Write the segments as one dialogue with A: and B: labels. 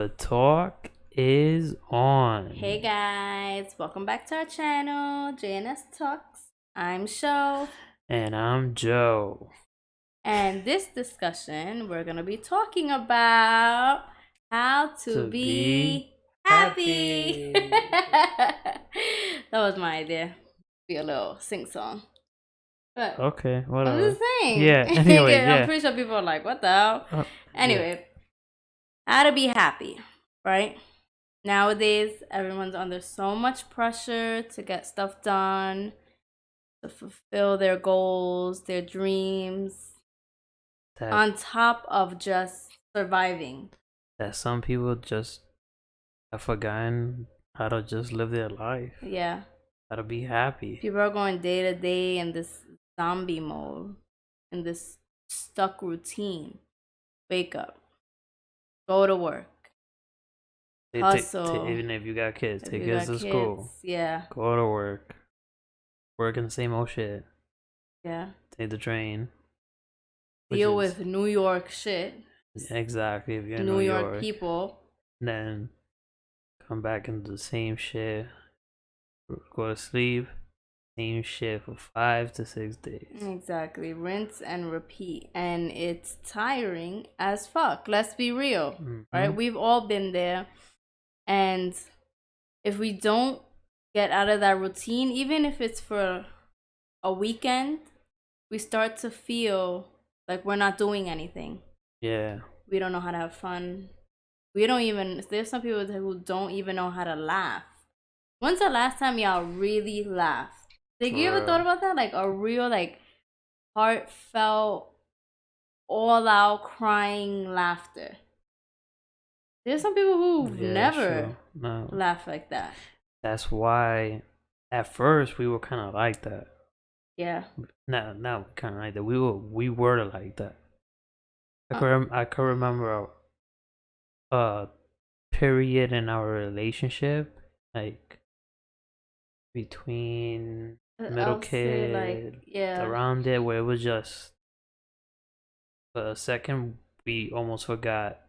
A: The talk is on.
B: Hey guys, welcome back to our channel, JNS Talks. I'm Sho,
A: And I'm Joe.
B: and this discussion we're gonna be talking about how to be happy. That was my idea. Be a little sing song. But
A: Okay,
B: I'm
A: whatever.
B: just saying.
A: Yeah, anyway,
B: I'm
A: yeah.
B: pretty sure people are like, what the hell?
A: Yeah.
B: Anyway, how to be happy, right? Nowadays, everyone's under so much pressure to get stuff done, to fulfill their goals, their dreams,
A: That
B: on top of just surviving.
A: that some people just have forgotten how to just live their life.
B: Yeah.
A: How to be happy.
B: People are going day to day in this zombie mode, in this stuck routine. Wake up, go to work, hustle.
A: Even if you got kids,
B: If
A: take
B: you
A: kids
B: got
A: to school.
B: kids, yeah,
A: Go to work. Work in the same old shit.
B: yeah.
A: Take the train.
B: Deal with New York shit,
A: Exactly. If you're in
B: New
A: New
B: York
A: York,
B: people.
A: then come back into the same shit. Go to sleep. Same shit for 5 to 6 days.
B: Exactly. Rinse and repeat. And it's tiring as fuck. Let's be real. Right? We've all been there. And if we don't get out of that routine, even if it's for a weekend, we start to feel like we're not doing anything.
A: Yeah.
B: We don't know how to have fun. We don't even, there's some people who don't even know how to laugh. When's the last time y'all really laughed? Like, you ever thought about that? Like a real, like, heartfelt, all out crying laughter. There's some people who never laugh like that.
A: That's why at first we were kind of like that.
B: Yeah.
A: Now kind of like that. We were like that. I could remember a period in our relationship, like between middle kid,
B: like, yeah,
A: around it, where it was just a second we almost forgot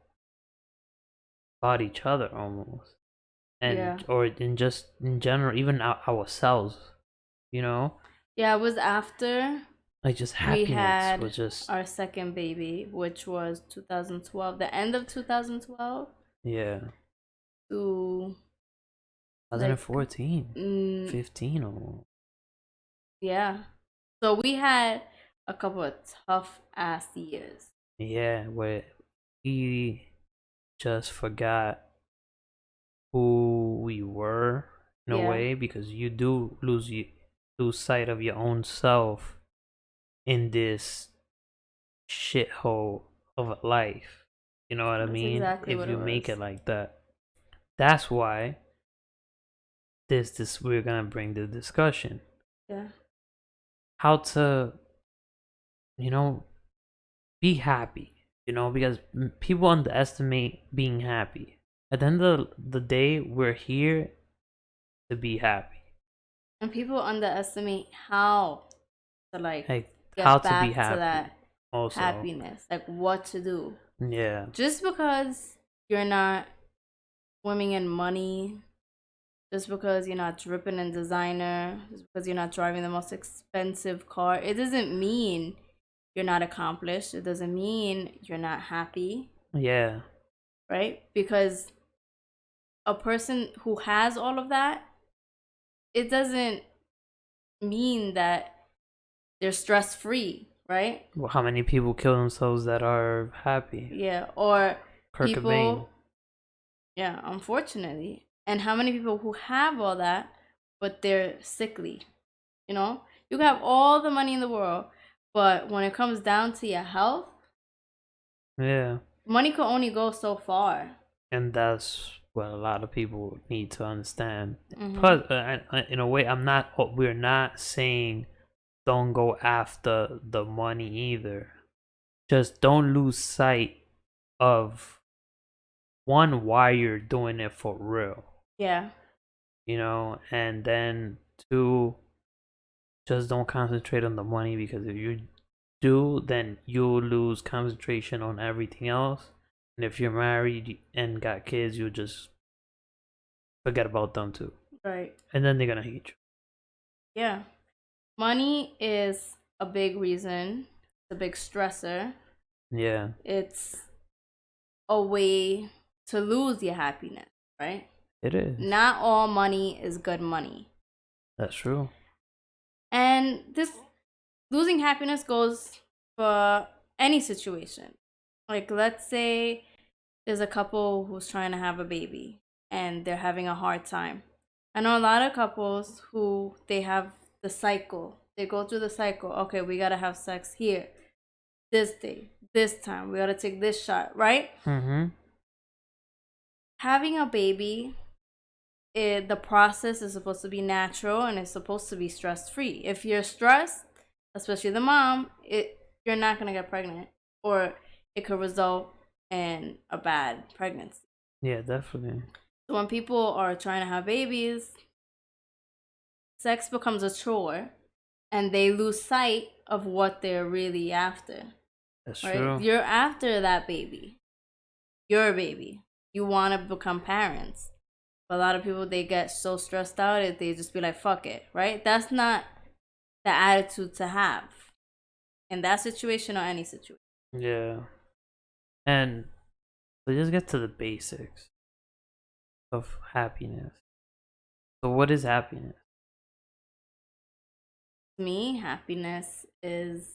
A: about each other almost, and
B: yeah,
A: or in just in general, even ourselves, you know.
B: Yeah, it was after
A: Like just
B: we
A: happiness
B: had
A: was just
B: our second baby, which was 2012, the end of 2012
A: yeah,
B: to like
A: 2014, 15 almost.
B: yeah. So we had a couple of tough ass years.
A: Yeah, where we just forgot who we were in a
B: Yeah.
A: way, because you do lose sight of your own self in this shithole of a life. You know what I
B: That's
A: mean?
B: exactly
A: If
B: what
A: you
B: it
A: make
B: was.
A: it like that. That's why this we're gonna bring the discussion.
B: Yeah.
A: How to, you know, be happy. You know, because people underestimate being happy. At the end of the day, we're here to be happy.
B: And people underestimate how to like
A: How
B: get
A: to be
B: back to
A: happy
B: that
A: also.
B: happiness, like what to do.
A: Yeah.
B: Just because you're not swimming in money, just because you're not dripping in designer, just because you're not driving the most expensive car, it doesn't mean you're not accomplished. It doesn't mean you're not happy.
A: Yeah.
B: Right? Because a person who has all of that, it doesn't mean that they're stress free, right?
A: Well, how many people kill themselves that are happy?
B: Yeah, or
A: Kurt
B: people,
A: Cobain.
B: yeah, unfortunately. And how many people who have all that, but they're sickly? You know, you can have all the money in the world, but when it comes down to your health,
A: Yeah.
B: money can only go so far.
A: And that's what a lot of people need to understand.
B: Mm-hmm.
A: Plus, in a way, we're not saying don't go after the money either. Just don't lose sight of one, why you're doing it for real.
B: Yeah.
A: You know, and then two, just don't concentrate on the money, because if you do, then you'll lose concentration on everything else. And if you're married and got kids, you just forget about them too.
B: Right.
A: And then they're gonna hate you.
B: Yeah. Money is a big reason, a big stressor.
A: Yeah.
B: It's a way to lose your happiness, right?
A: It is.
B: Not all money is good money.
A: That's true.
B: And this losing happiness goes for any situation. Like, let's say there's a couple who's trying to have a baby and they're having a hard time. I know a lot of couples who they have the cycle. They go through the cycle. Okay, we gotta have sex here, this day, this time. We gotta take this shot, right?
A: Mm-hmm.
B: Having a baby, the process is supposed to be natural and it's supposed to be stress free. If you're stressed, especially the mom, you're not gonna get pregnant, or it could result in a bad pregnancy.
A: Yeah, definitely.
B: So when people are trying to have babies, sex becomes a chore and they lose sight of what they're really after.
A: That's
B: right?
A: true.
B: You're after that baby. Your baby. You want to become parents. But a lot of people, they get so stressed out that they just be like, fuck it, right? That's not the attitude to have in that situation or any situation.
A: Yeah. And let's just get to the basics of happiness. So what is happiness?
B: To me, happiness is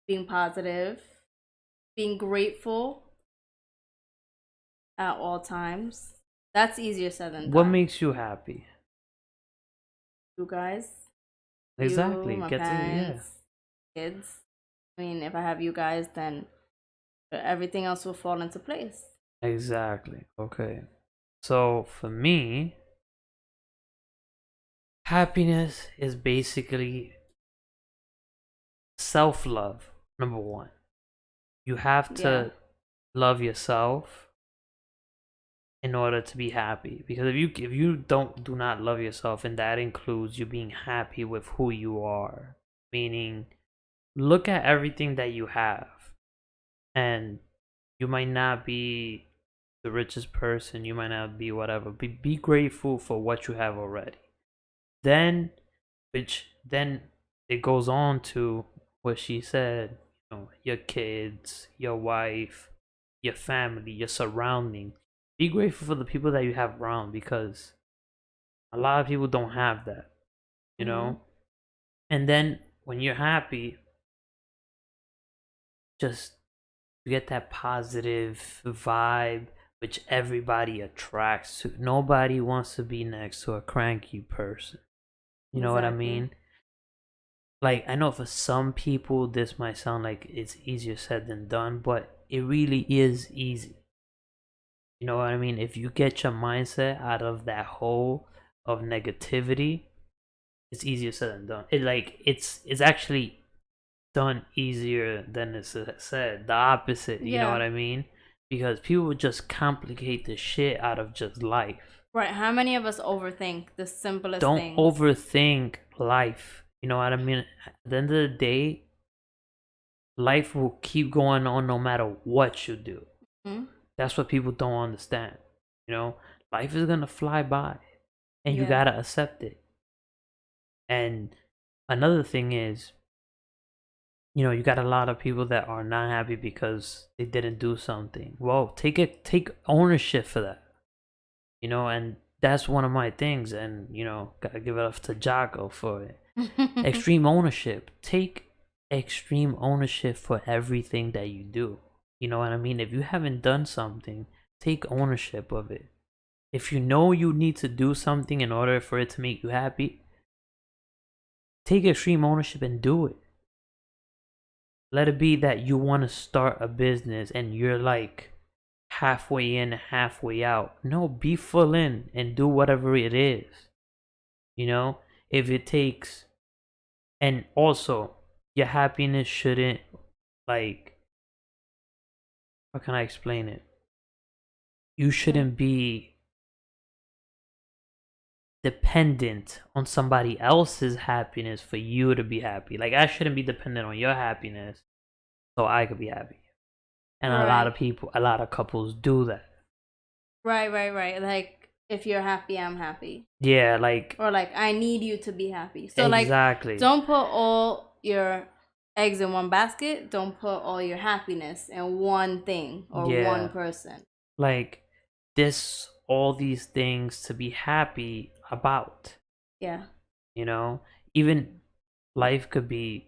B: being positive, being grateful at all times. That's easier said than done.
A: What makes you happy?
B: You guys.
A: Exactly.
B: You, my
A: Get
B: parents, kids. I mean, if I have you guys, then everything else will fall into place.
A: Exactly. Okay. So for me, happiness is basically self-love. Number one, you have to love yourself in order to be happy. Because if you do not love yourself, and that includes you being happy with who you are, meaning look at everything that you have, and you might not be the richest person, you might not be whatever, but be grateful for what you have already. Then it goes on to what she said, you know, your kids, your wife, your family, your surrounding. Be grateful for the people that you have around, because a lot of people don't have that, you know. And then when you're happy, just get that positive vibe which everybody attracts to. Nobody wants to be next to a cranky person. You know what I mean? Like, I know for some people this might sound like it's easier said than done, but it really is easy. You know what I mean? If you get your mindset out of that hole of negativity, it's easier said than done. It's actually done easier than it's said. The opposite, you know what I mean? Because people would just complicate the shit out of just life.
B: Right. How many of us overthink the simplest things?
A: Don't overthink life. You know what I mean? At the end of the day, life will keep going on no matter what you do. Mm-hmm. That's what people don't understand. You know, life is gonna fly by, and you gotta accept it. And another thing is, you know, you got a lot of people that are not happy because they didn't do something. Well, take ownership for that. You know, and that's one of my things. And, you know, gotta give it up to Jocko for it. Extreme ownership. Take extreme ownership for everything that you do. You know what I mean? If you haven't done something, take ownership of it. If you know you need to do something in order for it to make you happy, take extreme ownership and do it. Let it be that you want to start a business and you're like halfway in, halfway out. No, be full in and do whatever it is. You know, if it takes. And also, your happiness shouldn't, like, how can I explain it? You shouldn't be dependent on somebody else's happiness for you to be happy. Like, I shouldn't be dependent on your happiness so I could be happy. And a lot of people, a lot of couples do that.
B: Right. Like, if you're happy, I'm happy.
A: Yeah, like,
B: or like, I need you to be happy. So
A: exactly.
B: Like, don't put all your eggs in one basket. Don't put all your happiness in one thing or one person.
A: Like, this, all these things to be happy about.
B: Yeah.
A: You know, even life could be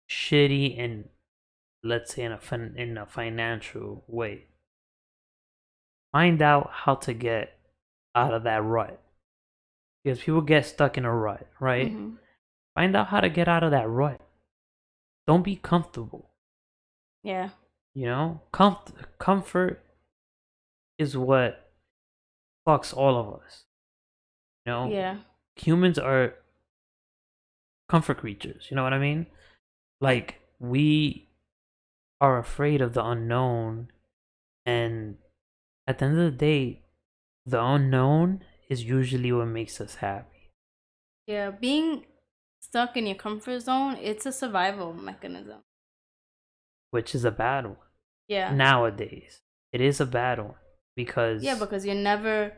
A: shitty in, let's say, in a financial way. Find out how to get out of that rut, because people get stuck in a rut, right?
B: Mm-hmm.
A: Find out how to get out of that rut. Don't be comfortable.
B: Yeah.
A: You know, comfort is what fucks all of us. You know,
B: Yeah.
A: Humans are comfort creatures. You know what I mean? Like, we are afraid of the unknown, and at the end of the day, the unknown is usually what makes us happy.
B: Yeah, being stuck in your comfort zone, it's a survival mechanism.
A: Which is a bad one.
B: Yeah.
A: Nowadays, it is a bad one because
B: you're never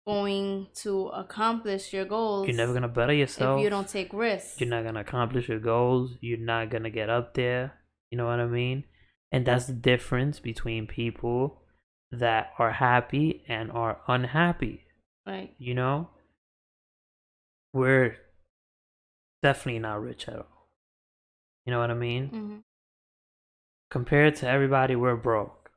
B: going to accomplish your goals.
A: You're never gonna better yourself
B: if you don't take risks.
A: You're not gonna accomplish your goals. You're not gonna get up there. You know what I mean? And that's the difference between people that are happy and are unhappy.
B: Right.
A: You know? We're definitely not rich at all. You know what I mean?
B: Mm-hmm.
A: Compared to everybody, we're broke.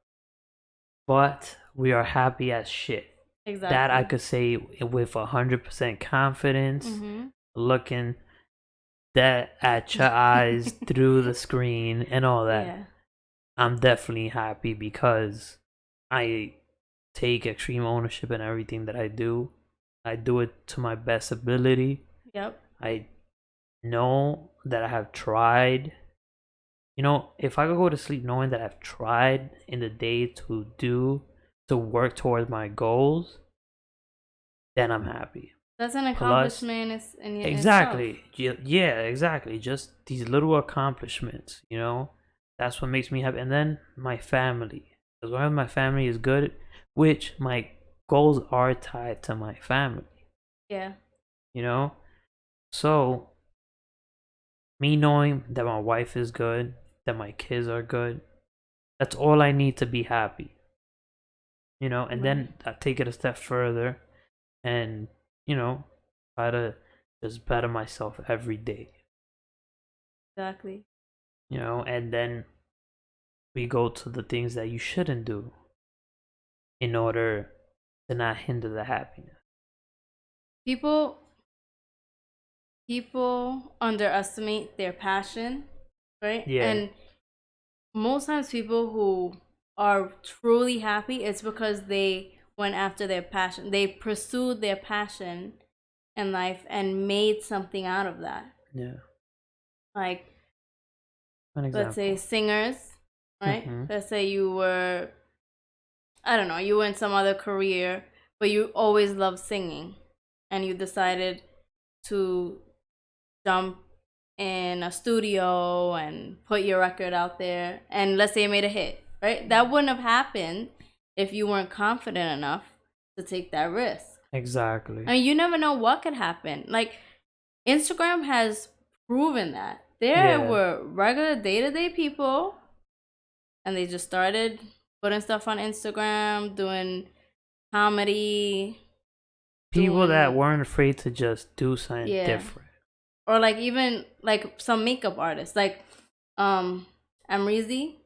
A: But we are happy as shit.
B: Exactly.
A: That I could say with 100% confidence, looking that at your eyes through the screen and all that.
B: Yeah.
A: I'm definitely happy because I take extreme ownership in everything that I do. I do it to my best ability.
B: Yep.
A: I know that I have tried. You know, if I could go to sleep knowing that I've tried in the day to work towards my goals, then I'm happy.
B: That's an accomplishment.
A: Exactly. Yeah, exactly. Just these little accomplishments, you know? That's what makes me happy. And then my family. As long as my family is good, which my goals are tied to my family.
B: Yeah.
A: You know? So, me knowing that my wife is good, that my kids are good, that's all I need to be happy. You know? And then I take it a step further and, you know, try to just better myself every day.
B: Exactly.
A: You know, and then we go to the things that you shouldn't do in order to not hinder the happiness.
B: People underestimate their passion, right?
A: Yeah.
B: And most times people who are truly happy, it's because they went after their passion. They pursued their passion in life and made something out of that.
A: Yeah.
B: Like, let's say singers, right? Let's say you were, I don't know, you were in some other career, but you always loved singing, and you decided to jump in a studio and put your record out there, and let's say it made a hit, right? That wouldn't have happened if you weren't confident enough to take that risk.
A: Exactly.
B: I mean, you never know what could happen. Like, Instagram has proven that. There were regular day-to-day people, and they just started putting stuff on Instagram, doing comedy.
A: People that weren't afraid to just do something different.
B: Or like, even like some makeup artists, like Amrezy.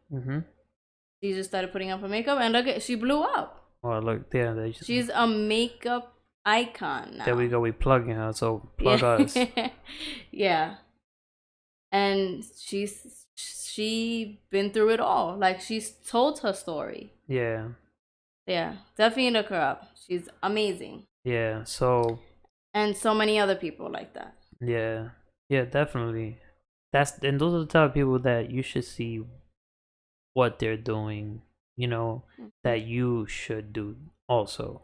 B: She just started putting up her makeup, and look, she blew up.
A: Oh, look there.
B: She's a makeup icon now.
A: There we go. We plugging her, so plug us.
B: Yeah. And she been through it all. Like, she's told her story.
A: Yeah.
B: Yeah. Definitely look her up. She's amazing.
A: Yeah. So.
B: And so many other people like that.
A: Yeah. Yeah, definitely. And those are the type of people that you should see what they're doing, you know, that you should do also.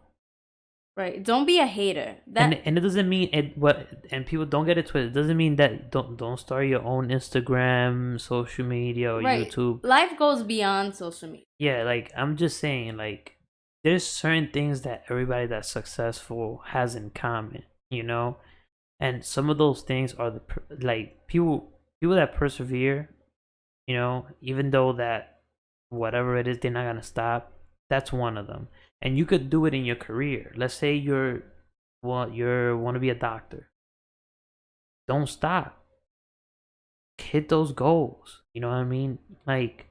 B: Right. Don't be a hater.
A: And it doesn't mean it what and people don't get it twisted. It doesn't mean that don't start your own Instagram, social media, or
B: right.
A: YouTube.
B: Life goes beyond social media.
A: Yeah, like I'm just saying, like there's certain things that everybody that's successful has in common, you know, and some of those things are like people that persevere, you know, even though that whatever it is they're not gonna stop. That's one of them, and you could do it in your career. Let's say you want to be a doctor. Don't stop. Hit those goals. You know what I mean? Like,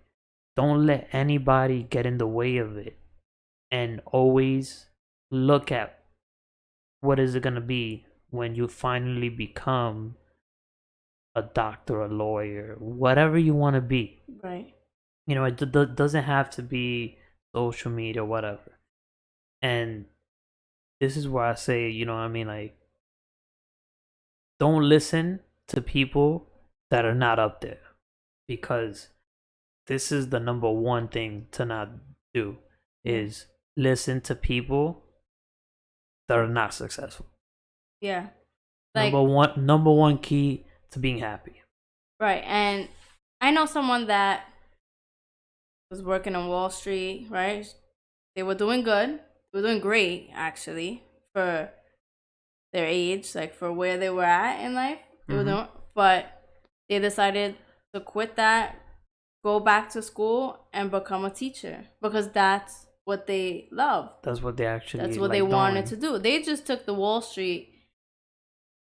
A: don't let anybody get in the way of it, and always look at what is it gonna be when you finally become a doctor, a lawyer, whatever you want to be.
B: Right.
A: You know, it doesn't have to be social media, whatever. And this is why I say, you know what I mean? Like, don't listen to people that are not up there, because this is the number one thing to not do is listen to people that are not successful.
B: Yeah. Like,
A: number one key to being happy.
B: Right. And I know someone that was working on Wall Street, right? They were doing good. They were doing great, actually, for their age, like for where they were at in life. They were doing, but they decided to quit that, go back to school, and become a teacher because that's what they love.
A: That's what they actually.
B: That's what they wanted to do. They just took the Wall Street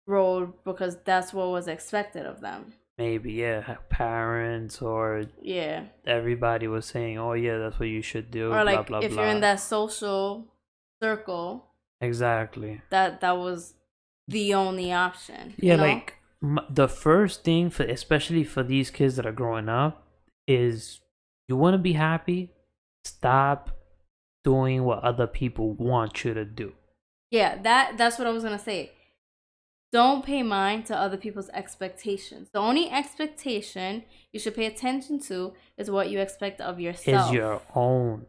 B: road because that's what was expected of them.
A: Maybe, yeah, parents or everybody was saying, "Oh yeah, that's what you should do."
B: Or like
A: blah, blah,
B: if
A: blah.
B: you're in that social circle,
A: exactly.
B: That was the only option.
A: Yeah,
B: you know?
A: like the first thing for, especially for these kids that are growing up, is you want to be happy. Stop doing what other people want you to do.
B: Yeah, that's what I was gonna say. Don't pay mind to other people's expectations. The only expectation you should pay attention to is what you expect of yourself.
A: Is your own.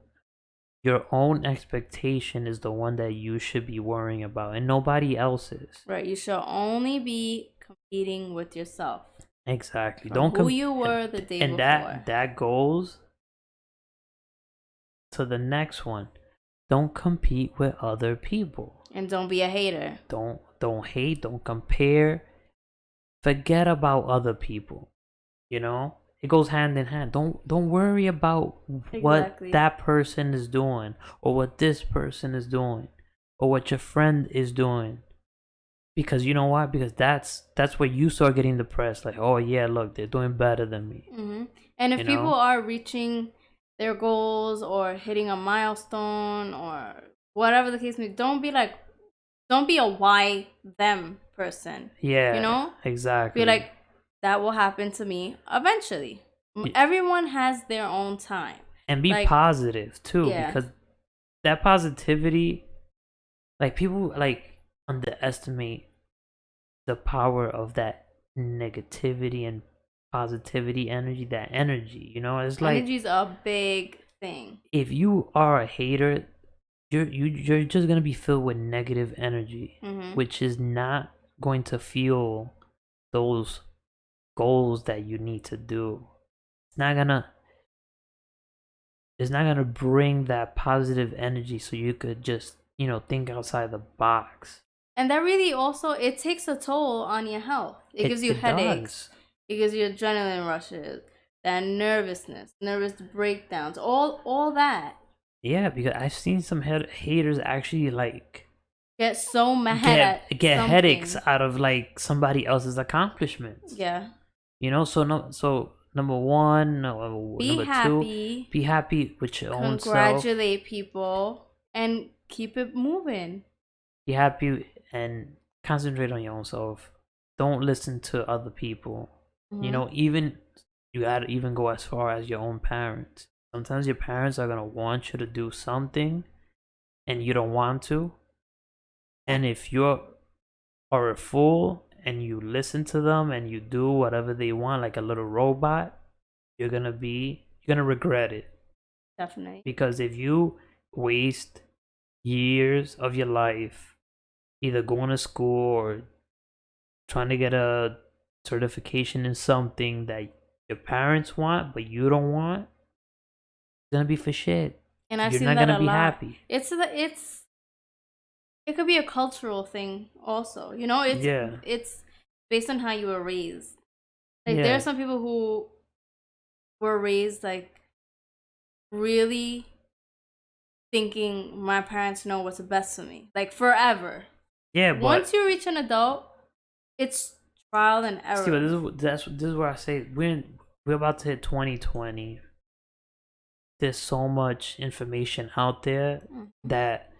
A: Your own expectation is the one that you should be worrying about, and nobody else's.
B: Right. You should only be competing with yourself.
A: Exactly.
B: Don't who you were the day
A: and
B: before.
A: And that goes to the next one. Don't compete with other people.
B: And don't be a hater.
A: Don't hate, don't compare. Forget about other people. You know? It goes hand in hand. Don't worry about what that person is doing, or what this person is doing, or what your friend is doing. Because you know what? Because that's where you start getting depressed. Like, oh yeah, look, they're doing better than me.
B: And if people are reaching their goals or hitting a milestone or whatever the case may be, don't be a why them person.
A: Yeah.
B: You know?
A: Exactly.
B: Be like, that will happen to me eventually. Everyone has their own time.
A: And be positive too, because that positivity, like people like underestimate the power of that negativity and positivity energy. That energy, you know, it's like
B: energy's a big thing.
A: If you are a hater, you're just gonna be filled with negative energy, which is not going to fuel those goals that you need to do. It's not gonna bring that positive energy so you could just, you know, think outside the box.
B: And that really also, it takes a toll on your health. It gives you headaches. Does. It gives you adrenaline rushes, that nervous breakdowns, all that.
A: Yeah, because I've seen some haters actually like
B: get so mad
A: get headaches out of like somebody else's accomplishments.
B: Yeah.
A: You know, so number one,
B: be
A: number
B: happy.
A: 2, be happy with your own self.
B: Congratulate people and keep it moving.
A: Be happy and concentrate on your own self. Don't listen to other people. You know, you gotta even go as far as your own parents. Sometimes your parents are gonna want you to do something and you don't want to. And if you are a fool and you listen to them and you do whatever they want like a little robot, you're gonna regret it.
B: Definitely.
A: Because if you waste years of your life either going to school or trying to get a certification in something that your parents want but you don't want, it's gonna be for shit.
B: And I've
A: You're
B: seen
A: not
B: that
A: gonna
B: a
A: be
B: lot.
A: happy.
B: It could be a cultural thing also. You know,
A: Yeah.
B: it's based on how you were raised. Like there
A: Yeah.
B: are some people who were raised like really thinking my parents know what's the best for me. Like forever.
A: Yeah, but
B: Once you reach an adult, it's trial and error.
A: see, but this is where I say we're about to hit 2020. There's so much information out there that,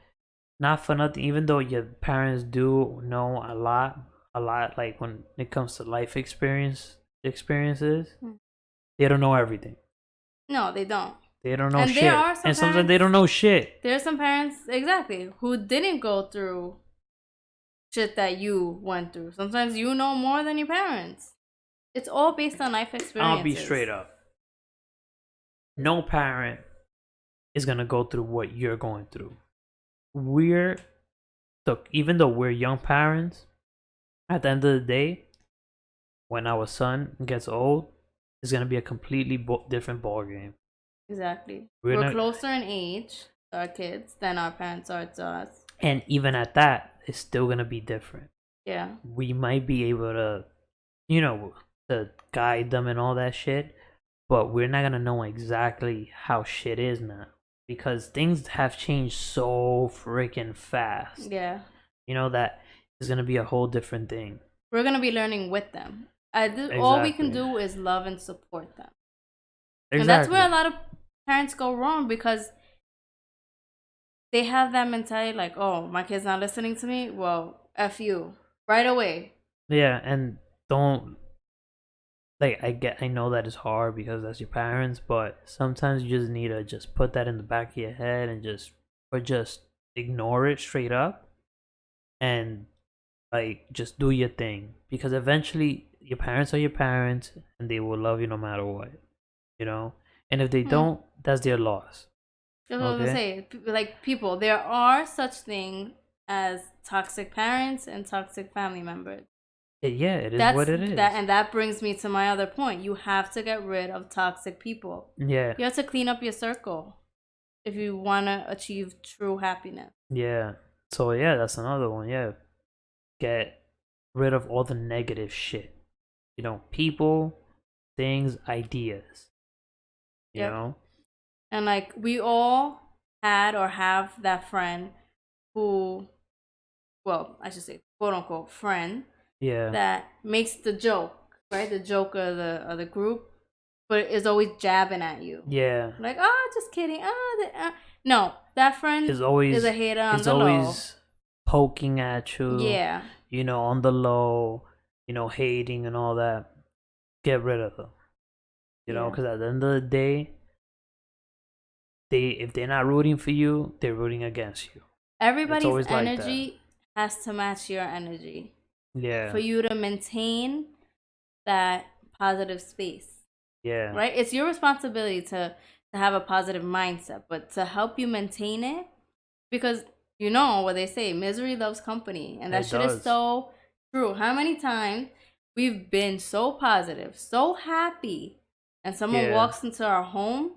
A: not for nothing, even though your parents do know a lot, like when it comes to life experiences, they don't know everything.
B: No, they don't.
A: They don't know
B: And
A: shit.
B: there are some
A: And sometimes
B: parents-
A: they don't know shit.
B: There are some parents, exactly, who didn't go through shit that you went through. Sometimes you know more than your parents. It's all based on life experiences.
A: I'll be straight up. No parent is gonna go through what you're going through. Even though we're young parents, at the end of the day, when our son gets old, it's gonna be a completely different ball game.
B: Exactly.
A: We're
B: We're
A: not-
B: closer in age to our kids than our parents are to us.
A: And even at that, it's still gonna be different.
B: Yeah.
A: We might be able to, to guide them and all that shit, but we're not gonna know exactly how shit is now because things have changed so freaking fast.
B: Yeah.
A: That is gonna be a whole different thing.
B: We're going to be learning with them. All we can
A: Exactly.
B: do is love and support them.
A: Exactly.
B: And that's where a lot of parents go wrong because they have that mentality like, oh, my kid's not listening to me? Well, F you. Right away.
A: Yeah, and don't I know that it's hard because that's your parents, but sometimes you just need to just put that in the back of your head and just ignore it straight up and just do your thing because eventually your parents are your parents and they will love you no matter what, and if they don't, that's their loss.
B: That's what I was gonna say. Like people, there are such things as toxic parents and toxic family members.
A: Yeah, it is what it is.
B: And that brings me to my other point. You have to get rid of toxic people.
A: Yeah.
B: You have to clean up your circle if you want to achieve true happiness.
A: Yeah. So yeah, that's another one. Yeah. Get rid of all the negative shit. People, things, ideas. You know?
B: And like we all had or have that friend who, well, I should say quote unquote friend.
A: Yeah.
B: That makes the joke, right? The joke of the group, but is always jabbing at you.
A: Yeah.
B: Like, oh, just kidding. No, that friend is a hater on the low. Is always
A: poking at you.
B: Yeah.
A: On the low, hating and all that. Get rid of them. Because at the end of the day, if they're not rooting for you, they're rooting against you.
B: Everybody's energy has to match your energy.
A: Yeah.
B: For you to maintain that positive space.
A: Yeah.
B: Right? It's your responsibility to have a positive mindset, but to help you maintain it, because what they say, misery loves company. And that shit is so true. How many times we've been so positive, so happy, and someone walks into our home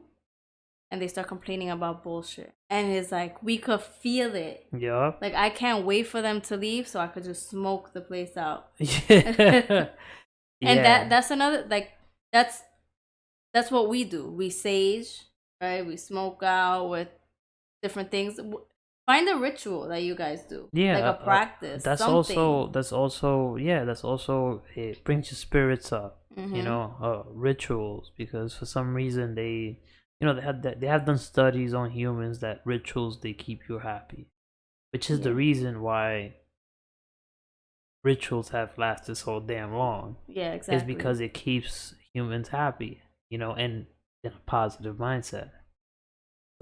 B: and they start complaining about bullshit. And it's like, we could feel it.
A: Yeah.
B: Like, I can't wait for them to leave so I could just smoke the place out.
A: Yeah.
B: And that's another, like, that's what we do. We sage, right? We smoke out with different things. Find a ritual that you guys do.
A: Yeah.
B: Like a practice.
A: That's
B: something.
A: also, it brings your spirits up,
B: Mm-hmm.
A: rituals, because for some reason they have done studies on humans that rituals, they keep you happy, which is the reason why rituals have lasted so damn long.
B: Yeah, exactly.
A: Is because it keeps humans happy, and in a positive mindset.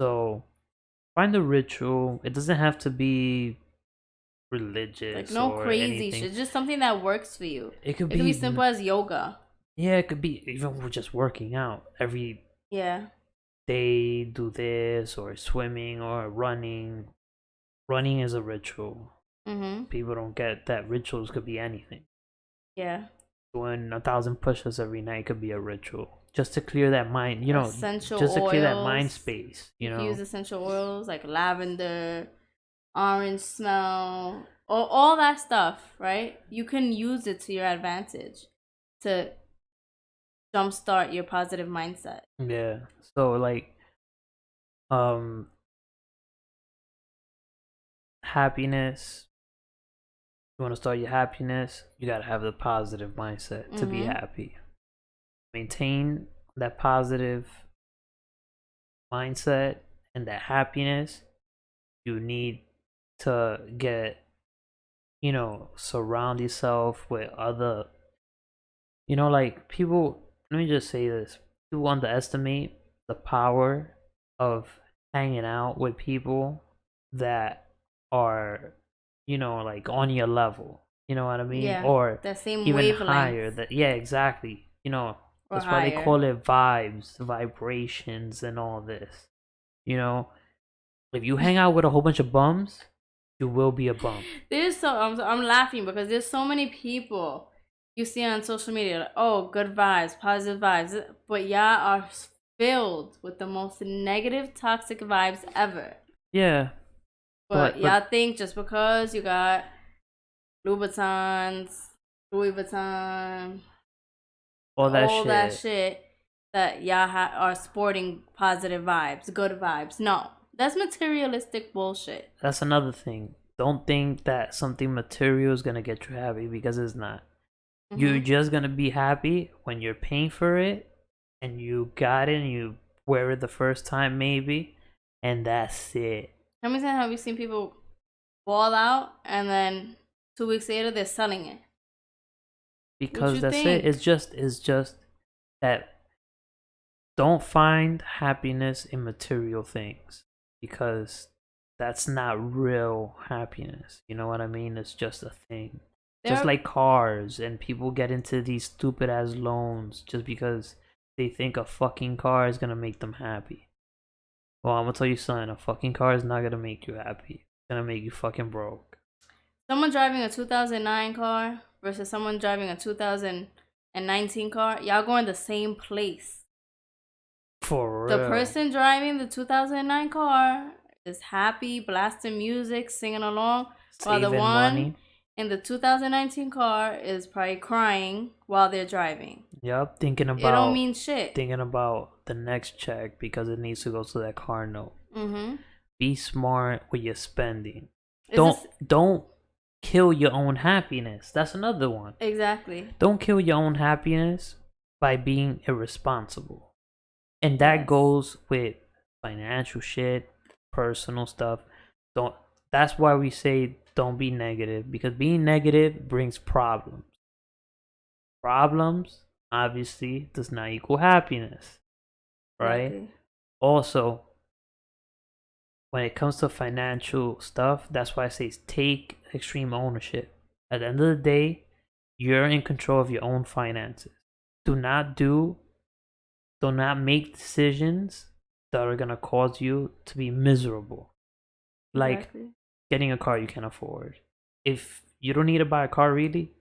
A: So find a ritual. It doesn't have to be religious.
B: Like no
A: or
B: crazy
A: anything.
B: shit. Just something that works for you.
A: It could
B: be simple as yoga.
A: Yeah, it could be even just working out every day. Do this or swimming or running. running is a ritual.
B: Mm-hmm.
A: People don't get that rituals could be anything.
B: Yeah.
A: Doing 1,000 push-ups every night could be a ritual. Just to clear that mind,
B: Essential
A: just to clear that mind
B: oils.
A: space,
B: You can use essential oils like lavender, orange smell, all that stuff, right? You can use it to your advantage to jumpstart your positive mindset.
A: Yeah. So like, happiness. You want to start your happiness, you gotta have the positive mindset to be happy. Maintain that positive mindset and that happiness. You need to get, surround yourself with other, like people. Let me just say this: people underestimate the power of hanging out with people that are, like on your level. You know what I mean?
B: Yeah.
A: Or
B: The same
A: even
B: wavelength.
A: higher. That yeah, exactly.
B: Or
A: That's
B: higher.
A: why they call it vibes, vibrations, and all this. If you hang out with a whole bunch of bums, you will be a bum.
B: I'm laughing because there's so many people you see on social media. Like, oh, good vibes, positive vibes, but y'all are filled with the most negative, toxic vibes ever.
A: Yeah.
B: But y'all think just because you got Louboutins, Louis Vuitton, all that shit that y'all are sporting positive vibes, good vibes. No, that's materialistic bullshit.
A: That's another thing. Don't think that something material is gonna get you happy, because it's not. You're just gonna be happy when you're paying for it and you got it and you wear it the first time maybe, and that's it.
B: How many times have you seen people ball out and then 2 weeks later they're selling it?
A: Because that's it. It's just that don't find happiness in material things, because that's not real happiness. You know what I mean? It's just a thing. Just like cars, and people get into these stupid ass loans just because they think a fucking car is gonna make them happy. Well, I'm gonna tell you something, a fucking car is not gonna make you happy. It's gonna make you fucking broke.
B: Someone driving a 2009 car versus someone driving a 2019 car, y'all going the same place.
A: For real.
B: The person driving the 2009 car is happy, blasting music, singing along, while the one in the 2019 car is probably crying while they're driving.
A: Yep, thinking about,
B: it don't mean shit.
A: Thinking about the next check because it needs to go to that car note. Be smart with your spending. Don't kill your own happiness. That's another one.
B: Exactly.
A: Don't kill your own happiness by being irresponsible. And that goes with financial shit, personal stuff. That's why we say don't be negative, because being negative brings problems. Problems obviously does not equal happiness, right? Exactly. Also, when it comes to financial stuff, that's why I say take extreme ownership. At the end of the day, you're in control of your own finances. Do not make decisions that are gonna cause you to be miserable. Like getting a car you can afford. If you don't need to buy a car really,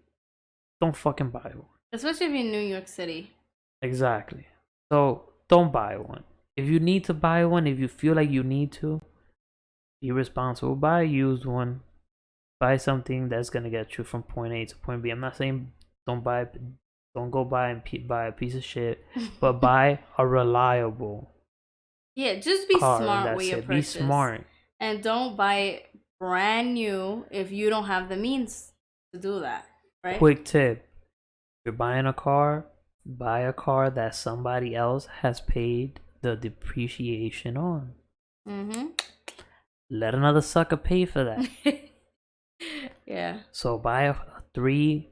A: don't fucking buy one.
B: Especially if you're in New York City.
A: Exactly. So don't buy one. If you need to buy one, if you feel like you need to, be responsible. Buy a used one. Buy something that's gonna get you from point A to point B. I'm not saying don't go buy a piece of shit, but buy a reliable.
B: Yeah, just be smart with your purchase. Be smart. And don't buy it brand new if you don't have the means to do that, right?
A: Quick tip. If you're buying a car, buy a car that somebody else has paid the depreciation on. Let another sucker pay for that.
B: Yeah.
A: So buy a 3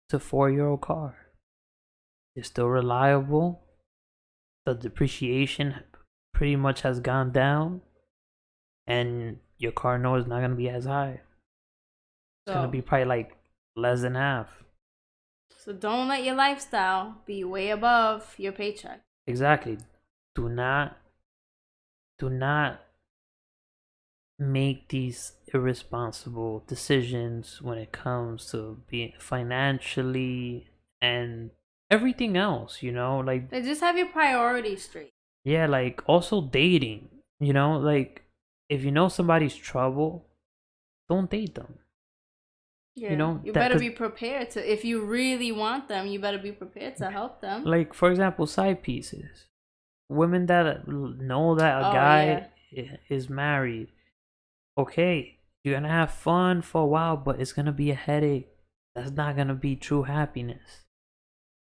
A: to 4 year old car. It's still reliable. The depreciation pretty much has gone down, and your car note is not gonna be as high. It's gonna be probably like less than half.
B: So don't let your lifestyle be way above your paycheck.
A: Exactly. Do not make these irresponsible decisions when it comes to being financially and everything else, like
B: They just have your priorities straight.
A: yeah, like also dating, like if you know somebody's trouble, don't date them.
B: Yeah, you
A: That
B: better
A: 'cause,
B: be prepared to. If you really want them, you better be prepared to help them.
A: like for example, side pieces. Women that know that a
B: Oh yeah,
A: guy is married, okay, you're gonna have fun for a while, but it's gonna be a headache. That's not gonna be true happiness.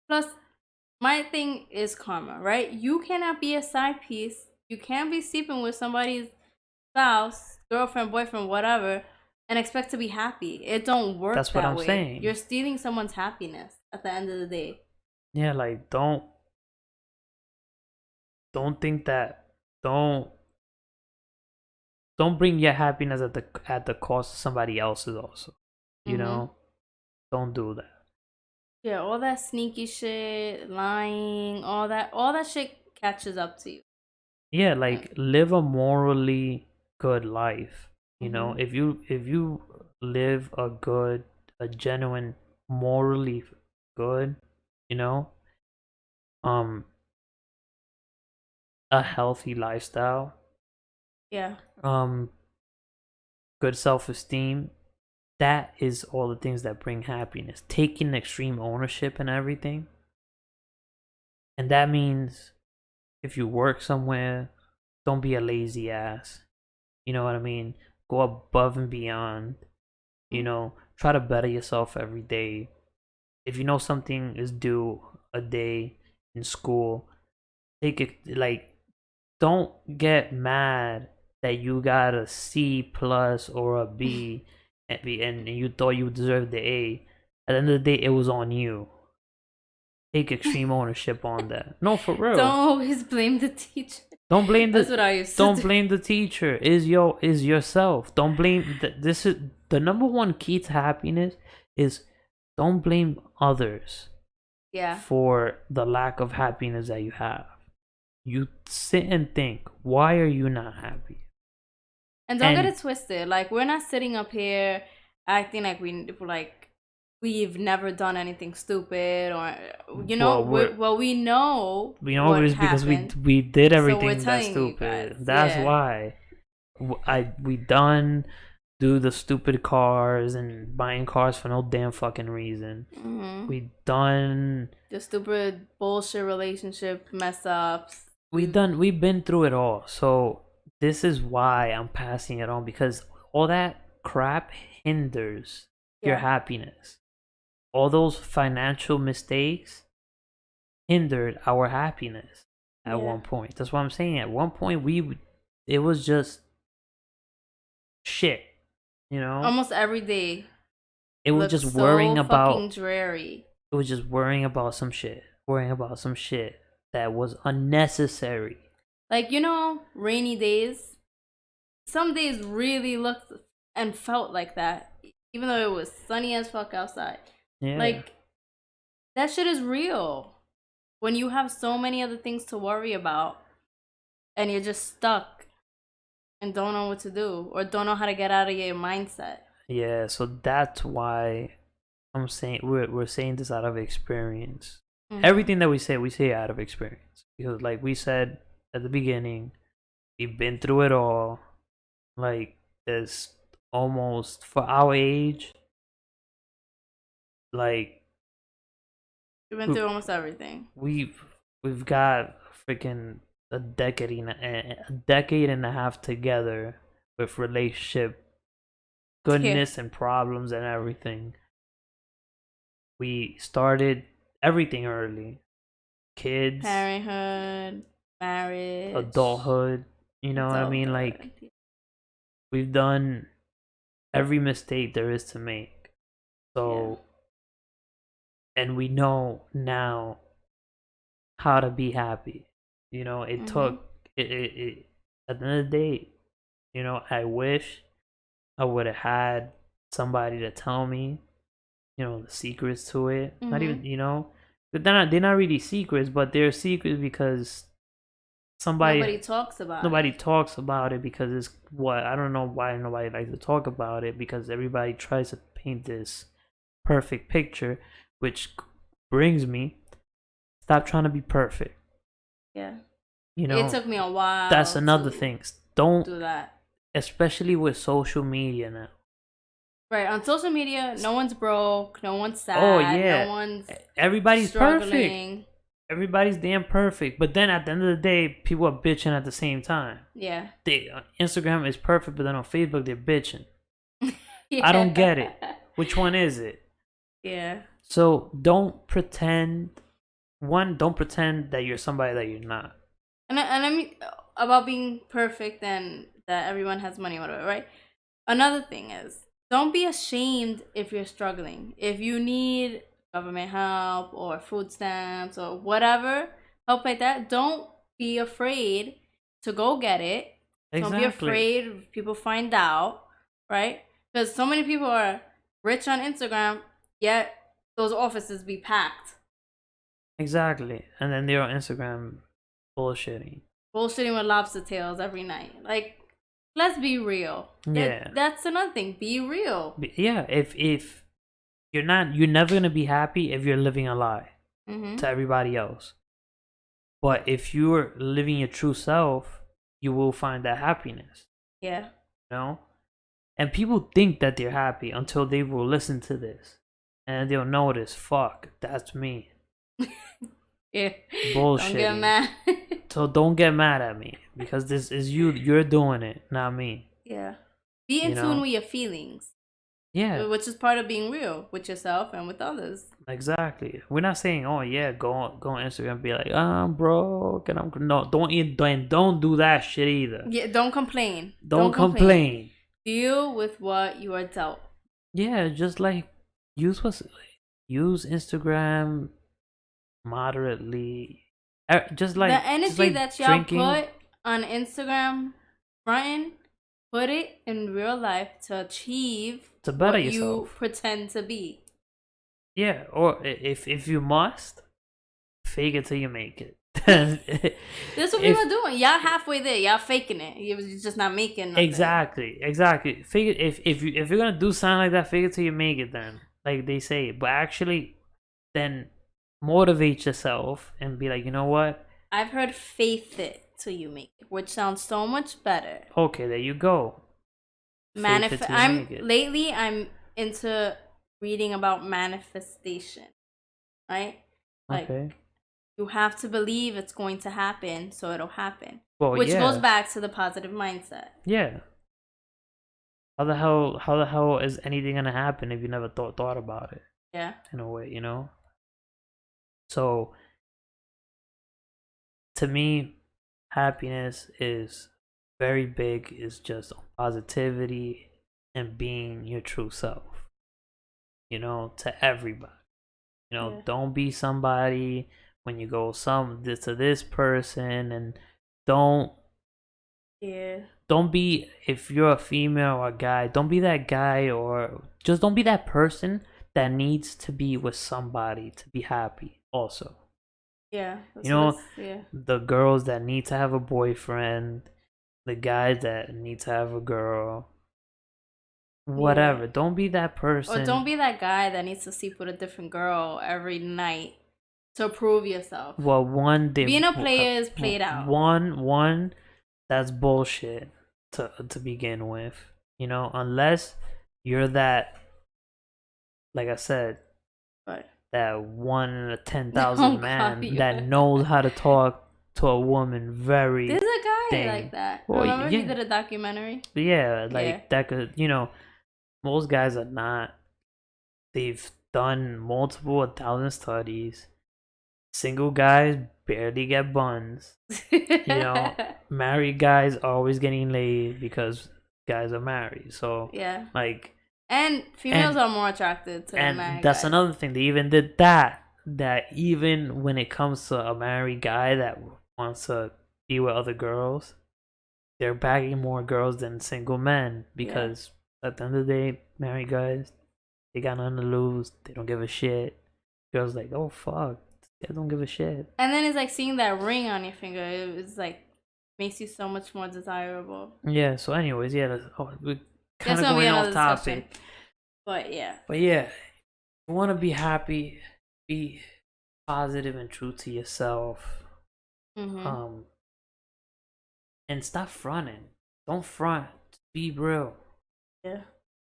B: plus my thing is karma, right? You cannot be a side piece. You can't be sleeping with somebody's spouse, girlfriend, boyfriend, whatever, and expect to be happy. It don't work
A: That's what
B: that
A: I'm
B: way.
A: saying.
B: You're stealing someone's happiness at the end of the day.
A: Yeah, like don't think that don't don't bring your happiness at the cost of somebody else's also. You
B: Mm-hmm.
A: know? Don't do that.
B: Yeah, all that sneaky shit, lying, all that shit catches up to you.
A: Yeah, like live a morally good life.
B: Mm-hmm.
A: If you live a genuine, morally good, you know, um, a healthy lifestyle,
B: Yeah.
A: um, good self-esteem, that is all the things that bring happiness. Taking extreme ownership and everything. And that means if you work somewhere, don't be a lazy ass. You know what I mean? Go above and beyond. Try to better yourself every day. If you know something is due a day in school, take it like don't get mad that you got a C plus or a B and you thought you deserved the A. At the end of the day, it was on you. Take extreme ownership on that. No, for real.
B: Don't always blame the teacher.
A: Don't blame
B: That's what I used to
A: don't
B: do.
A: blame the teacher. Is yourself. Don't blame this is the number one key to happiness is don't blame others
B: Yeah.
A: for the lack of happiness that you have. You sit and think, why are you not happy?
B: And don't get it twisted. Like we're not sitting up here acting like we've never done anything stupid or we know
A: it's because we did everything that's stupid. That's why we done do the stupid cars and buying cars for no damn fucking reason.
B: Mm-hmm.
A: We done
B: the stupid bullshit relationship mess ups.
A: We've been through it all. So this is why I'm passing it on, because all that crap hinders your happiness. All those financial mistakes hindered our happiness at one point. That's what I'm saying. At one point it was just shit,
B: almost every day
A: it was just worrying about
B: fucking dreary.
A: It was just worrying about some shit that was unnecessary.
B: Like, rainy days, some days really looked and felt like that, even though it was sunny as fuck outside.
A: Yeah.
B: Like, that shit is real when you have so many other things to worry about and you're just stuck and don't know what to do or don't know how to get out of your mindset.
A: Yeah, so that's why I'm saying we're saying this out of experience. Mm-hmm. Everything that we say out of experience, because like we said at the beginning, we've been through it all. Like there's almost, for our age, like
B: we've been through almost everything.
A: We've got freaking a decade and a half together with relationship goodness and problems and everything. We started everything early. Kids,
B: parenthood, marriage,
A: adulthood, what I mean? Like we've done every mistake there is to make. So and we know now how to be happy. It took it at the end of the day, I wish I would have had somebody to tell me, the secrets to it. Not even, but they're not really secrets, but they're secrets because
B: Nobody talks about
A: nobody talks about it because it's what I don't know why nobody likes to talk about it, because everybody tries to paint this perfect picture, which brings me, stop trying to be perfect.
B: Yeah.
A: You know,
B: it took me a while.
A: that's another thing. Don't
B: do that.
A: Especially with social media now.
B: Right, on social media, no one's broke, no one's sad,
A: Oh yeah,
B: no one's
A: everybody's
B: struggling.
A: perfect. Everybody's damn perfect. But then at the end of the day, people are bitching at the same time.
B: Yeah.
A: Instagram is perfect, but then on Facebook they're bitching.
B: Yeah.
A: I don't get it. Which one is it?
B: Yeah.
A: So don't pretend. Don't pretend that you're somebody that you're not.
B: And I mean about being perfect and that everyone has money, whatever, right? Another thing is, don't be ashamed if you're struggling. If you need government help or food stamps or whatever, help like that, don't be afraid to go get it.
A: Exactly.
B: Don't be afraid if people find out, right? Because so many people are rich on Instagram, yet those offices be packed.
A: Exactly. And then they're on Instagram bullshitting.
B: Bullshitting with lobster tails every night. Like, let's be real.
A: Yeah.
B: That's another thing. Be real.
A: Yeah. If you're never gonna be happy if you're living a lie to everybody else. But if you're living your true self, you will find that happiness.
B: Yeah.
A: You know? And people think that they're happy until they will listen to this. And they'll notice, fuck, that's me.
B: Yeah.
A: Bullshit.
B: Don't get mad.
A: So don't get mad at me, because this is you. You're doing it, not me.
B: Yeah. Be in tune with your feelings.
A: Yeah.
B: Which is part of being real with yourself and with others.
A: Exactly. We're not saying, oh yeah, go on Instagram and be like, I'm broke and I'm no. Don't do that shit either.
B: Yeah. Don't complain.
A: Don't complain.
B: Deal with what you are dealt.
A: Yeah, just like use Instagram moderately. Just like
B: the energy
A: just like
B: that y'all
A: drinking.
B: put on Instagram, fronting, put it in real life to achieve
A: to better
B: what
A: yourself.
B: you pretend to be.
A: Yeah, or if you must, fake it till you make it.
B: That's what people are doing. Y'all halfway there. Y'all faking it. You're just not making nothing.
A: Exactly. Fake it. If you're gonna do something like that, fake it till you make it. Then, like they say, but actually, then motivate yourself and be like, you know what?
B: I've heard faith it till you make it, which sounds so much better.
A: Okay, there you go.
B: Lately I'm into reading about manifestation, right? Like, okay. You have to believe it's going to happen, so it'll happen.
A: Well,
B: which goes back to the positive mindset.
A: Yeah. How the hell is anything gonna happen if you never thought about it?
B: Yeah.
A: In a way, you know. So, to me, happiness is very big. Is just positivity and being your true self. You know, to everybody. You know, don't be somebody when you go to this person, and don't be, if you're a female or a guy, don't be that guy, or just don't be that person that needs to be with somebody to be happy also.
B: Yeah.
A: You know, the girls that need to have a boyfriend, the guys that need to have a girl, whatever. Don't be that person.
B: Or don't be that guy that needs to sleep with a different girl every night to prove yourself.
A: Well, being
B: a player is played out.
A: One, that's bullshit to begin with. You know, unless you're that, like I said, that 1 in 10,000 man that knows how to talk to a woman very.
B: There's a guy like that.
A: Well,
B: remember he did a documentary?
A: Yeah, that could, you know, most guys are not. They've done multiple 1,000 studies. Single guys barely get buns. You know, married guys are always getting laid because guys are married. So
B: yeah,
A: like,
B: and females are more attracted to married guys.
A: That's another thing. They even did that. That even when it comes to a married guy that wants to be with other girls, they're bagging more girls than single men, because at the end of the day, married guys, they got nothing to lose. They don't give a shit. Girls like, oh fuck, I don't give a shit.
B: And then it's like seeing that ring on your finger. It's like makes you so much more desirable.
A: Yeah. So, anyways, yeah, we're kind
B: That's
A: of
B: gonna be
A: going off
B: another discussion.
A: topic.
B: But yeah.
A: But yeah, you want to be happy, be positive and true to yourself.
B: Mm-hmm.
A: And stop fronting. Don't front. Be real.
B: Yeah.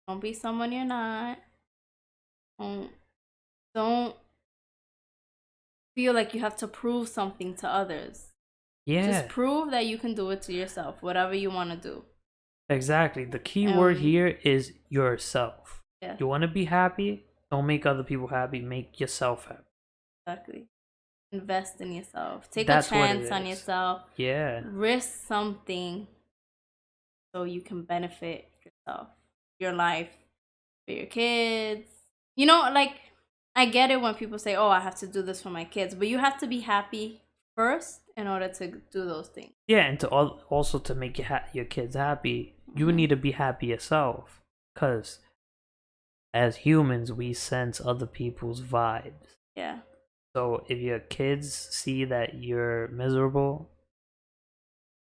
B: Don't be someone you're not. Don't feel like you have to prove something to others.
A: Yeah.
B: Just prove that you can do it to yourself, whatever you want to do.
A: Exactly. The key word here is yourself.
B: Yeah.
A: You want to be happy? Don't make other people happy. Make yourself happy.
B: Exactly. Invest in yourself. Take
A: That's
B: a chance on yourself.
A: Yeah.
B: Risk something so you can benefit yourself, your life, for your kids. You know, like, I get it when people say, oh, I have to do this for my kids, but you have to be happy first in order to do those things.
A: Yeah, and to also to make your kids happy, you need to be happy yourself. Because as humans, we sense other people's vibes.
B: Yeah.
A: So if your kids see that you're miserable,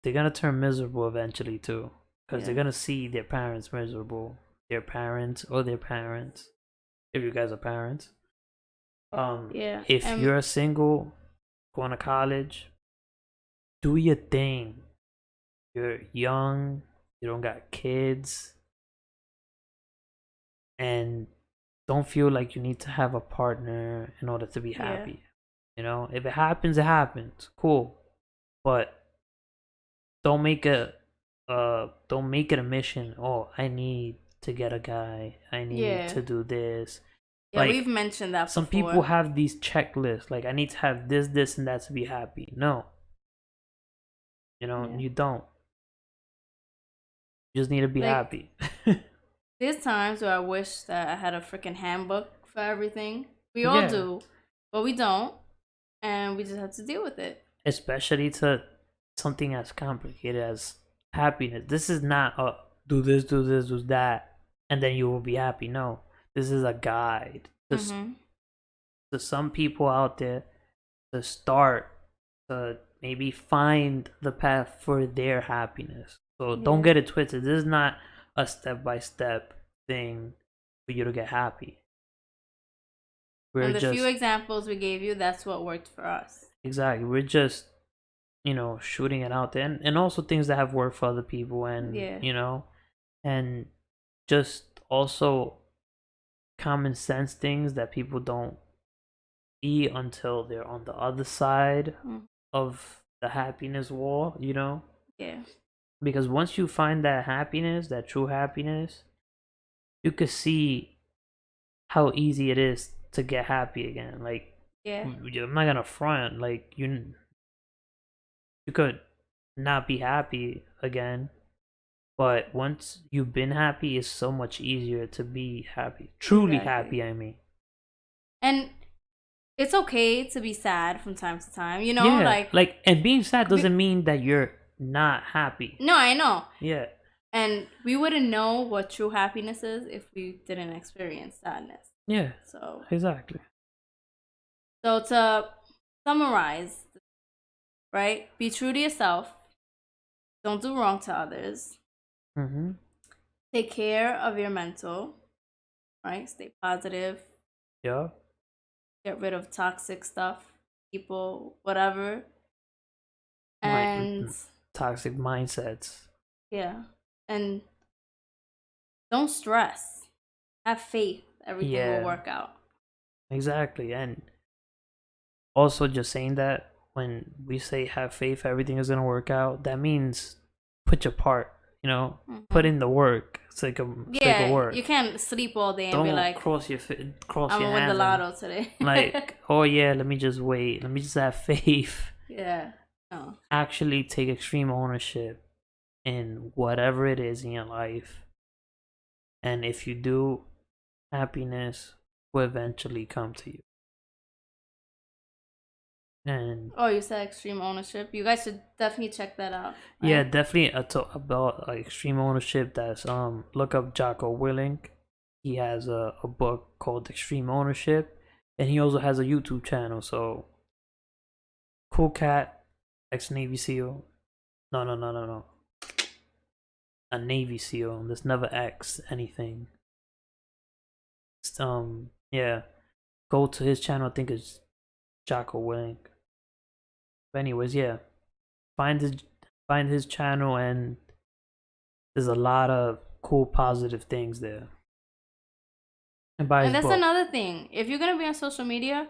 A: they're gonna turn miserable eventually too. Because they're gonna see their parents miserable. Their parents or their parents. If you guys are parents. If you're single, going to college, do your thing. You're young, you don't got kids, and don't feel like you need to have a partner in order to be happy. You know, if it happens, it happens. Cool. But don't make it a mission. Oh, I need to get a guy. I need to do this.
B: Yeah, like, we've mentioned that
A: some
B: before.
A: People have these checklists, like I need to have this, and that to be happy. No. You know, you don't. You just need to be happy.
B: There's times where I wish that I had a freaking handbook for everything. We all do, but we don't. And we just have to deal with it. Especially
A: to something as complicated as happiness. This is not a do this, do that, and then you will be happy. No. This is a guide to some people out there to start to maybe find the path for their happiness. So don't get it twisted. This is not a step-by-step thing for you to get happy.
B: And the few examples we gave you, that's what worked for us.
A: Exactly. We're just, shooting it out there. And also things that have worked for other people. And, and just also common sense things that people don't see until they're on the other side of the happiness wall, Yeah. Because once you find that happiness, that true happiness, you could see how easy it is to get happy again. Like, I'm not gonna front. Like, you could not be happy again, but once you've been happy, it's so much easier to be happy. Truly happy, I mean.
B: And it's okay to be sad from time to time,
A: like, and being sad doesn't mean that you're not happy.
B: No, I know.
A: Yeah.
B: And we wouldn't know what true happiness is if we didn't experience sadness.
A: Yeah. So exactly.
B: So to summarize, right? Be true to yourself. Don't do wrong to others. Take care of your mental, right? Stay positive.
A: Yeah.
B: Get rid of toxic stuff, people, whatever. And
A: toxic mindsets.
B: Yeah. And don't stress. Have faith. Everything will work out.
A: Exactly. And also just saying that when we say have faith, everything is going to work out, that means put your part, put in the work. It's like a work.
B: You can't sleep all day and
A: don't
B: be like,
A: cross your hands.
B: I'm going to win the lotto today.
A: Like, oh yeah, let me just wait. Let me just have faith.
B: Yeah. No.
A: Actually take extreme ownership in whatever it is in your life. And if you do, happiness will eventually come to you. And
B: you said extreme ownership. You guys should definitely check that out.
A: Right? Yeah, definitely about extreme ownership. That's look up Jocko Willink. He has a book called Extreme Ownership, and he also has a YouTube channel. So cool cat, ex-Navy SEAL. No. A Navy SEAL that's never asked anything. Yeah. Go to his channel. I think it's Jocko Willink. But anyways, yeah. Find his channel, and there's a lot of cool positive things there. And buy his
B: And that's
A: book.
B: another thing. If you're gonna be on social media,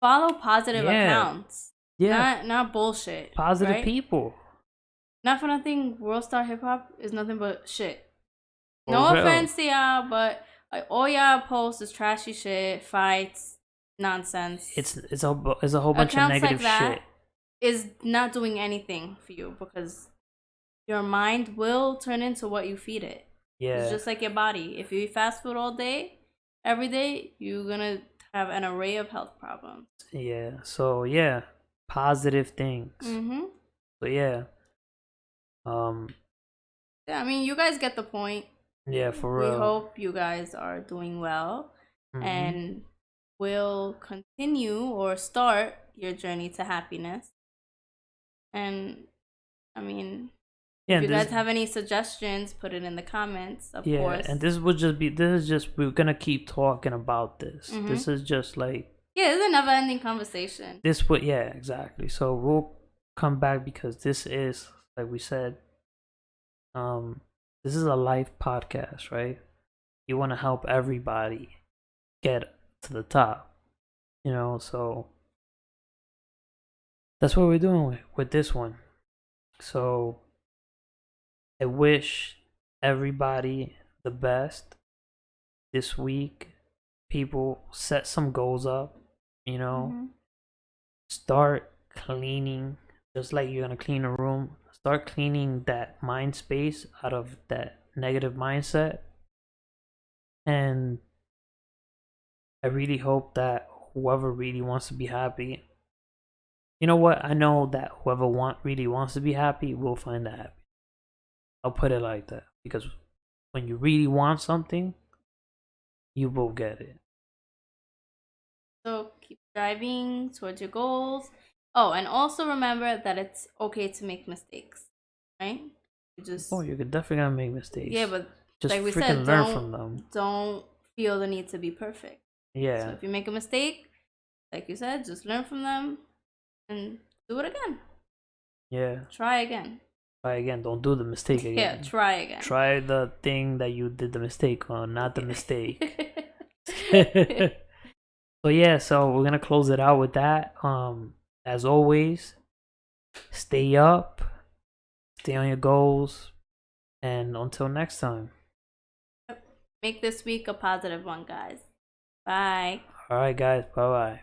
B: follow positive accounts.
A: Yeah.
B: Not bullshit.
A: Positive
B: right?
A: people.
B: Not for nothing, World Star Hip Hop is nothing but shit.
A: For
B: no
A: real.
B: offense to y'all, but like all y'all post is trashy shit, fights, nonsense.
A: It's a whole bunch
B: Accounts
A: of negative
B: like that
A: shit.
B: Is not doing anything for you because your mind will turn into what you feed it.
A: Yeah.
B: It's just like your body. If you eat fast food all day, every day, you're gonna have an array of health problems.
A: Yeah. So yeah, positive things.
B: Mm-hmm.
A: So yeah.
B: Yeah, I mean, you guys get the point.
A: Yeah, for real.
B: We hope you guys are doing well, and will continue or start your journey to happiness. And I mean,
A: yeah,
B: if you guys have any suggestions, put it in the comments, of course.
A: And this is just we're gonna keep talking about this. This is just like,
B: yeah, it's a never ending conversation.
A: Exactly. So we'll come back because this is, like we said, this is a life podcast, right? You want to help everybody get to the top, so that's what we're doing with this one. So I wish everybody the best this week. People set some goals up, start cleaning, just like you're gonna clean a room. Start cleaning that mind space out of that negative mindset. And I really hope that whoever really wants to be happy, you know what? I know that whoever really wants to be happy will find that happy. I'll put it like that. Because when you really want something, you will get it.
B: So keep striving towards your goals. Oh, and also remember that it's okay to make mistakes, right?
A: You're definitely gonna make mistakes.
B: Yeah, but
A: just
B: like we
A: freaking
B: said,
A: learn from them.
B: Don't feel the need to be perfect.
A: Yeah.
B: So if you make a mistake, like you said, just learn from them and do it again.
A: Yeah.
B: Try again.
A: Don't do the mistake again.
B: Yeah, try again.
A: Try the thing that you did the mistake on, not the mistake. So yeah, so we're gonna close it out with that. As always, stay up, stay on your goals, and until next time.
B: Make this week a positive one, guys. Bye.
A: All right, guys. Bye bye.